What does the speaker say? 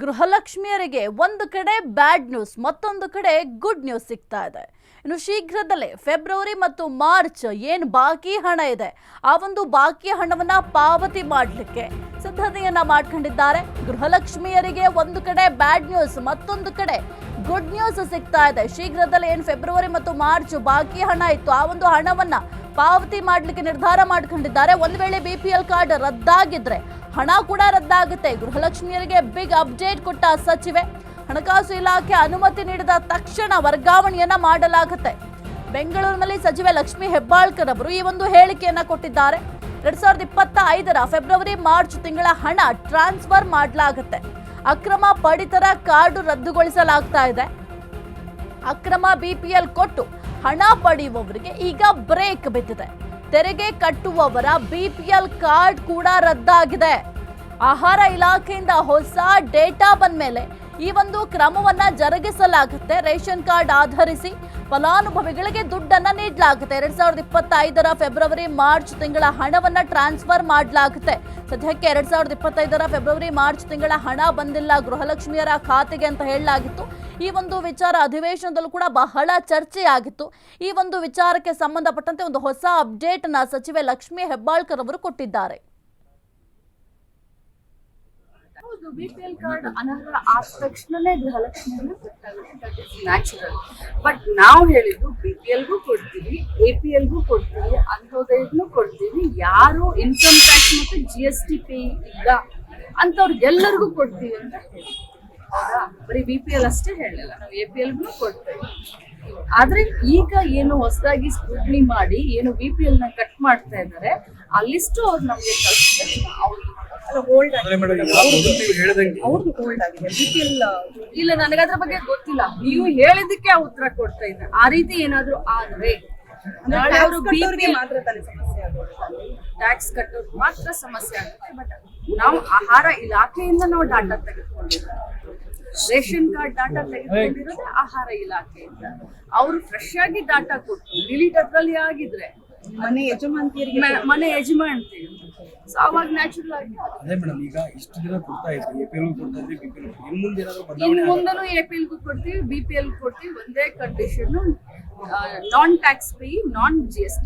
ಗೃಹಲಕ್ಷ್ಮಿಯರಿಗೆ ಒಂದು ಕಡೆ bad news, ಮತ್ತೊಂದು ಕಡೆ ಗುಡ್ ನ್ಯೂಸ್ ಸಿಗ್ತಾ ಇದೆ. ಇನ್ನು ಶೀಘ್ರದಲ್ಲೇ ಫೆಬ್ರವರಿ ಮತ್ತು ಮಾರ್ಚ್ ಏನು ಬಾಕಿ ಹಣ ಇದೆ, ಆ ಒಂದು ಬಾಕಿ ಹಣವನ್ನ ಪಾವತಿ ಮಾಡಲಿಕ್ಕೆ ಸಿದ್ಧತೆಯನ್ನ ಮಾಡ್ಕೊಂಡಿದ್ದಾರೆ. ಗೃಹಲಕ್ಷ್ಮಿಯರಿಗೆ ಒಂದು ಕಡೆ ಬ್ಯಾಡ್ ನ್ಯೂಸ್, ಮತ್ತೊಂದು ಕಡೆ ಗುಡ್ ನ್ಯೂಸ್ ಸಿಗ್ತಾ ಇದೆ. ಶೀಘ್ರದಲ್ಲೇ ಏನು ಫೆಬ್ರವರಿ ಮತ್ತು ಮಾರ್ಚ್ ಬಾಕಿ ಹಣ ಇತ್ತು, ಆ ಒಂದು ಹಣವನ್ನ ಪಾವತಿ ಮಾಡಲಿಕ್ಕೆ ನಿರ್ಧಾರ ಮಾಡ್ಕೊಂಡಿದ್ದಾರೆ. ಒಂದು ವೇಳೆ BPL ಕಾರ್ಡ್ ರದ್ದಾಗಿದ್ರೆ ಹಣ ಕೂಡ ರದ್ದಾಗುತ್ತೆ. ಗೃಹಲಕ್ಷ್ಮಿಯರಿಗೆ ಬಿಗ್ ಅಪ್ಡೇಟ್ ಕೊಟ್ಟ ಸಚಿವೆ. ಹಣಕಾಸು ಇಲಾಖೆ ಅನುಮತಿ ನೀಡಿದ ತಕ್ಷಣ ವರ್ಗಾವಣೆಯನ್ನ ಮಾಡಲಾಗುತ್ತೆ. ಬೆಂಗಳೂರಿನಲ್ಲಿ ಸಚಿವೆ ಲಕ್ಷ್ಮಿ ಹೆಬ್ಬಾಳ್ಕರ್ ಅವರು ಈ ಒಂದು ಹೇಳಿಕೆಯನ್ನ ಕೊಟ್ಟಿದ್ದಾರೆ. 2025ರ ಫೆಬ್ರವರಿ ಮಾರ್ಚ್ ತಿಂಗಳ ಹಣ ಟ್ರಾನ್ಸ್ಫರ್ ಮಾಡಲಾಗುತ್ತೆ. ಅಕ್ರಮ ಪಡಿತರ ಕಾರ್ಡ್ ರದ್ದುಗೊಳಿಸಲಾಗ್ತಾ ಇದೆ. ಅಕ್ರಮ BPL ಕೊಟ್ಟು ಹಣ ಪಡೆಯುವವರಿಗೆ ಈಗ ಬ್ರೇಕ್ ಬಿದ್ದಿದೆ. ತೆರಿಗೆ ಕಟ್ಟುವವರ BPL ಕಾರ್ಡ್ ಕೂಡ ರದ್ದಾಗಿದೆ. ಆಹಾರ ಇಲಾಖೆಯಿಂದ ಹೊಸ ಡೇಟಾ ಬಂದ ಮೇಲೆ ಈ ಒಂದು ಕ್ರಮವನ್ನ ಜರುಗಿಸಲಾಗುತ್ತೆ. ರೇಷನ್ ಕಾರ್ಡ್ ಆಧರಿಸಿ ಫಲಾನುಭವಿಗಳಿಗೆ ದುಡ್ಡನ್ನ ನೀಡಲಾಗುತ್ತೆ. 2025ರ ಫೆಬ್ರವರಿ ಮಾರ್ಚ್ ತಿಂಗಳ ಹಣವನ್ನ ಟ್ರಾನ್ಸ್ಫರ್ ಮಾಡಲಾಗುತ್ತೆ. ಸದ್ಯಕ್ಕೆ 2025ರ ಫೆಬ್ರವರಿ ಮಾರ್ಚ್ ತಿಂಗಳ ಹಣ ಬಂದಿಲ್ಲ ಗೃಹಲಕ್ಷ್ಮಿಯರ ಖಾತೆಗೆ ಅಂತ ಹೇಳಲಾಗಿತ್ತು. ಈ ಒಂದು ವಿಚಾರ ಅಧಿವೇಶನದಲ್ಲೂ ಕೂಡ ಬಹಳ ಚರ್ಚೆಯಾಗಿತ್ತು. ಈ ಒಂದು ವಿಚಾರಕ್ಕೆ ಸಂಬಂಧಪಟ್ಟಂತೆ ಒಂದು ಹೊಸ ಅಪ್ಡೇಟ್ ಅನ್ನ ಸಚಿವೆ ಲಕ್ಷ್ಮಿ ಹೆಬ್ಬಾಳ್ಕರ್ ಅವರು ಕೊಟ್ಟಿದ್ದಾರೆ. BPL ಕಾರ್ಡ್ ಅನರ್ಹ ಆದ ತಕ್ಷಣನೇ ಗೃಹಲಕ್ಷ್ಮಿಯನ್ನು ನ್ಯಾಚುರಲ್. ಬಟ್ ನಾವು ಹೇಳಿದ್ದು BPLಗೂ ಕೊಡ್ತೀವಿ, APLಗೂ ಕೊಡ್ತೀವಿ, ಅಂತ್ಯೋದಯಕ್ಕೂ ಕೊಡ್ತೀವಿ. ಯಾರು ಇನ್ಕಮ್ ಟ್ಯಾಕ್ಸ್ ಮತ್ತೆ GST ಪೇ ಇಲ್ಲ ಅಂತವ್ರಿಗೆಲ್ಲರಿಗೂ ಕೊಡ್ತೀವಿ ಅಂತ ಹೇಳಿ. ಹೌದಾ? ಬರೀ BPL ಅಷ್ಟೇ ಹೇಳಲಿಲ್ಲ, ನಾವು APLಗೂ ಕೊಡ್ತೇವೆ. ಆದ್ರೆ ಈಗ ಏನು ಹೊಸದಾಗಿ ಸ್ಕ್ರೂಟ್ನಿ ಮಾಡಿ ಏನು BPL ನ ಕಟ್ ಮಾಡ್ತಾ ಇದ್ದಾರೆ, ಆ ಲಿಸ್ಟ್ ಅವ್ರು ನಮ್ಗೆ ಕಳಿಸ್ತಾರೆ. ಹೋಲ್ಡ್ ಆಗಿದೆ BPL. ಇಲ್ಲ, ನನಗದ್ರ ಬಗ್ಗೆ ಗೊತ್ತಿಲ್ಲ. ನೀವು ಹೇಳಿದಕ್ಕೆ ಆ ಉತ್ತರ ಕೊಡ್ತಾ ಇದ್ದಾರೆ. ಆ ರೀತಿ ಏನಾದ್ರು ಆದ್ರೆ ನಾಳೆ ಅವರು BPL ಮಾತ್ರ ಸಮಸ್ಯೆ ಆಗುತ್ತೆ, ಟ್ಯಾಕ್ಸ್ ಕಟ್ಟೋದು ಮಾತ್ರ ಸಮಸ್ಯೆ ಆಗುತ್ತೆ. ಬಟ್ ನಾವು ಆಹಾರ ಇಲಾಖೆಯಿಂದ ನಾವು ಡಾಟಾ ತೆಗೆದುಕೊಂಡಿದ್ದೀವಿ. ರೇಷನ್ ಕಾರ್ಡ್ ಡಾಟಾ ತೆಗೆದುಕೊಂಡಿರೋದು ಆಹಾರ ಇಲಾಖೆಯಿಂದ. ಅವರು ಫ್ರೆಶ್ ಆಗಿ ಡಾಟಾ ಕೊಟ್ಟು ಡಿಲೀಟ್ ಅದ್ರಲ್ಲಿ ಆಗಿದ್ರೆ ಮನೆ ಯಜಮಾನ್ತಿ ಸೊ ಅವಾಗ ನ್ಯಾಚುರಲ್ ಆಗಿ ಅದೇ ಮೇಡಮ್. ಈಗ ಇಷ್ಟು ದಿನ ಕೊಡ್ತಾ ಇದ್ವಿ, APL ಕೊಡ್ತಾ ಇದ್ವಿ, BPL ಇನ್ನು ಮುಂದೆನೂ APL ಕೊಡ್ತೀವಿ, BPL ಕೊಡ್ತೀವಿ. ಒಂದೇ ಕಂಡೀಷನ್, ನಾನ್ ಟ್ಯಾಕ್ಸ್ ಪೇ, ನಾನ್ GST.